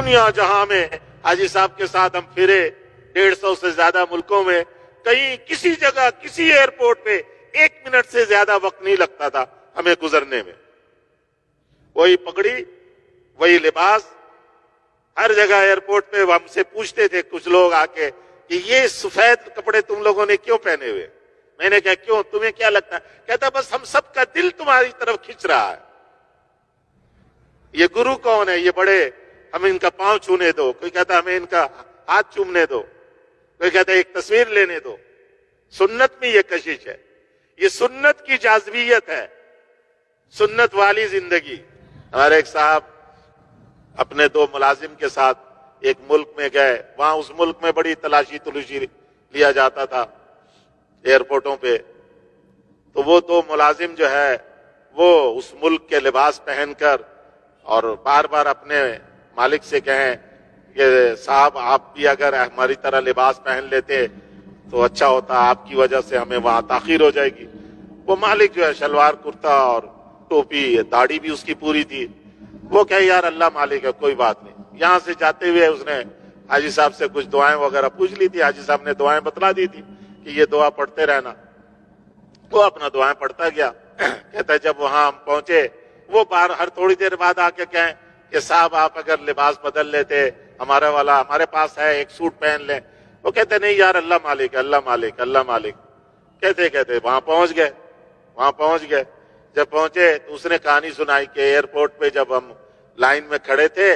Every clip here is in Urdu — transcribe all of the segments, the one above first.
دنیا جہاں میں حاجی صاحب کے ساتھ ہم پھرے 150 سے زیادہ ملکوں میں، کہیں کسی جگہ کسی ایئرپورٹ پہ 1 منٹ سے زیادہ وقت نہیں لگتا تھا ہمیں گزرنے میں. وہی پگڑی، وہی لباس، ہر جگہ ایئرپورٹ پہ ہم سے پوچھتے تھے کچھ لوگ آ کے کہ یہ سفید کپڑے تم لوگوں نے کیوں پہنے ہوئے؟ میں نے کہا کیوں، تمہیں کیا لگتا ہے؟ کہتا بس ہم سب کا دل تمہاری طرف کھنچ رہا ہے. یہ گرو کون ہے؟ یہ بڑے، ہمیں ان کا پاؤں چھونے دو. کوئی کہتا ہمیں ان کا ہاتھ چومنے دو، کوئی کہتا ایک تصویر لینے دو. سنت میں یہ کشش ہے، یہ سنت کی جاذبیت ہے، سنت والی زندگی. ہمارے ایک صاحب اپنے 2 ملازم کے ساتھ ایک ملک میں گئے، وہاں اس ملک میں بڑی تلاشی لیا جاتا تھا ایئرپورٹوں پہ. تو وہ 2 ملازم جو ہے وہ اس ملک کے لباس پہن کر اور بار بار اپنے مالک سے کہیں کہ صاحب آپ بھی اگر ہماری طرح لباس پہن لیتے تو اچھا ہوتا، آپ کی وجہ سے ہمیں وہاں تاخیر ہو جائے گی. وہ مالک جو ہے شلوار کرتا اور ٹوپی، داڑھی بھی اس کی پوری تھی. وہ کہے یار اللہ مالک ہے، کوئی بات نہیں. یہاں سے جاتے ہوئے اس نے حاجی صاحب سے کچھ دعائیں وغیرہ پوچھ لی تھی. حاجی صاحب نے دعائیں بتلا دی تھی کہ یہ دعا پڑھتے رہنا. وہ اپنا دعائیں پڑھتا گیا. کہتا ہے جب وہاں ہم پہنچے، وہ ہر تھوڑی دیر بعد آ کے کہیں کہ صاحب آپ اگر لباس بدل لیتے، ہمارا والا ہمارے پاس ہے، ایک سوٹ پہن لیں. وہ کہتے نہیں یار اللہ مالک ہے، اللہ مالک، اللہ مالک. کہتے وہاں پہنچ گئے. جب پہنچے تو اس نے کہانی سنائی کہ ایئرپورٹ پہ جب ہم لائن میں کھڑے تھے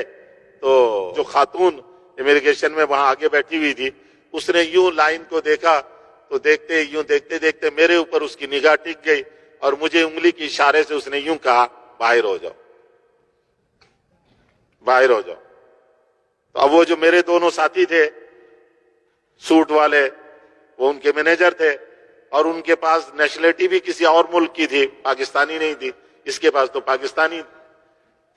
تو جو خاتون امیگریشن میں وہاں آگے بیٹھی ہوئی تھی، اس نے یوں لائن کو دیکھا تو دیکھتے میرے اوپر اس کی نگاہ ٹک گئی اور مجھے انگلی کی اشارے سے اس نے یوں کہا باہر ہو جاؤ، باہر ہو جاؤ. تو اب وہ جو میرے دونوں ساتھی تھے سوٹ والے، وہ ان کے مینیجر تھے اور ان کے پاس نیشنلٹی بھی کسی اور ملک کی تھی، پاکستانی نہیں تھی. اس کے پاس تو پاکستانی.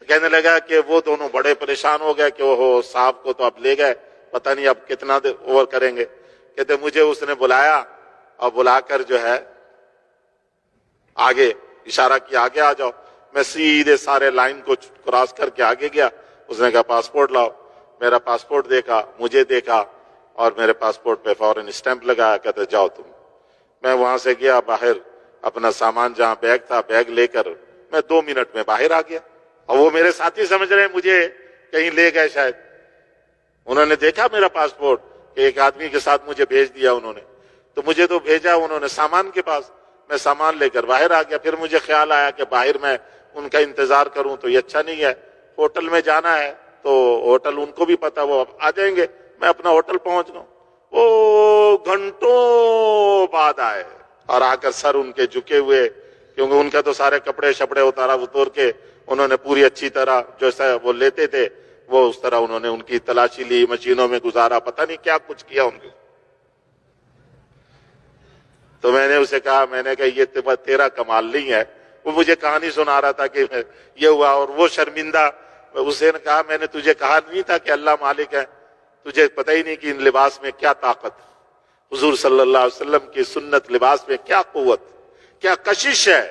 کہنے لگا کہ وہ دونوں بڑے پریشان ہو گئے کہ وہ صاحب کو تو اب لے گئے، پتہ نہیں اب کتنا اوور کریں گے. کہتے مجھے اس نے بلایا اور بلا کر جو ہے آگے اشارہ کیا آگے آ جاؤ. میں سیدھے سارے لائن کو کراس کر کے آگے گیا. اس نے کہا پاسپورٹ لاؤ. میرا پاسپورٹ دیکھا، مجھے دیکھا اور میرے پاسپورٹ پہ فوراً اسٹیمپ لگایا. کہتے جاؤ تم. میں وہاں سے گیا باہر، اپنا سامان جہاں بیگ تھا بیگ لے کر میں 2 منٹ میں باہر آ گیا. اور وہ میرے ساتھی سمجھ رہے ہیں مجھے کہیں لے گئے شاید. انہوں نے دیکھا میرا پاسپورٹ کہ ایک آدمی کے ساتھ مجھے بھیج دیا انہوں نے. تو مجھے تو بھیجا انہوں نے سامان کے پاس، میں سامان لے کر باہر آ گیا. پھر مجھے خیال آیا کہ باہر میں ان کا انتظار کروں تو یہ اچھا نہیں ہے. ہوٹل میں جانا ہے تو ہوٹل ان کو بھی پتا، وہ آ جائیں گے. میں اپنا ہوٹل پہنچ گا. وہ گھنٹوں بعد آئے اور آ کر سر ان کے جھکے ہوئے، کیونکہ ان کا تو سارے کپڑے شپڑے اتور کے انہوں نے پوری اچھی طرح جیسا وہ لیتے تھے وہ اس طرح انہوں نے ان کی تلاشی لی، مشینوں میں گزارا، پتہ نہیں کیا کچھ کیا ان کو. تو میں نے اسے کہا، میں نے کہا یہ تیرا کمال نہیں ہے. وہ مجھے کہانی سنا رہا تھا کہ یہ ہوا اور وہ شرمندہ. اسے نے کہا میں نے تجھے کہا نہیں تھا کہ اللہ مالک ہے؟ تجھے پتہ ہی نہیں کہ ان لباس میں کیا طاقت، حضور صلی اللہ علیہ وسلم کی سنت لباس میں کیا قوت، کیا کشش ہے.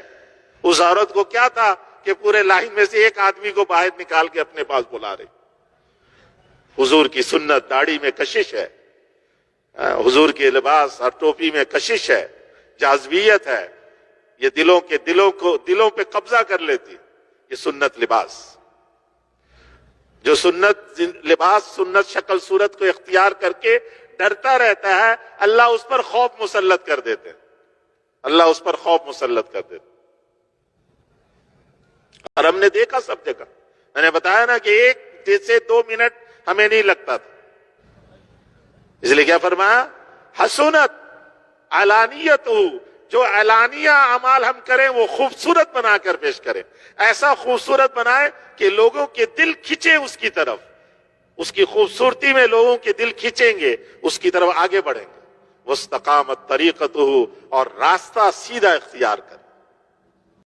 اس عورت کو کیا تھا کہ پورے لائن میں سے ایک آدمی کو باہر نکال کے اپنے پاس بلا رہی. حضور کی سنت داڑھی میں کشش ہے، حضور کے لباس اور ٹوپی میں کشش ہے، جاذبیت ہے. یہ دلوں پہ قبضہ کر لیتی. یہ سنت لباس، جو سنت لباس سنت شکل صورت کو اختیار کر کے ڈرتا رہتا ہے، اللہ اس پر خوف مسلط کر دیتے. اللہ اس پر خوف مسلط کر دیتے. اور ہم نے دیکھا سب جگہ. میں نے بتایا نا کہ 1 سے 2 منٹ ہمیں نہیں لگتا تھا. اس لیے کیا فرمایا؟ حسنت علانیت، جو اعلانیہ اعمال ہم کریں وہ خوبصورت بنا کر پیش کریں. ایسا خوبصورت بنائے کہ لوگوں کے دل کھنچے اس کی طرف. اس کی خوبصورتی میں لوگوں کے دل کھنچیں گے، اس کی طرف آگے بڑھیں گے. واستقامت طریقتہ، اور راستہ سیدھا اختیار کریں.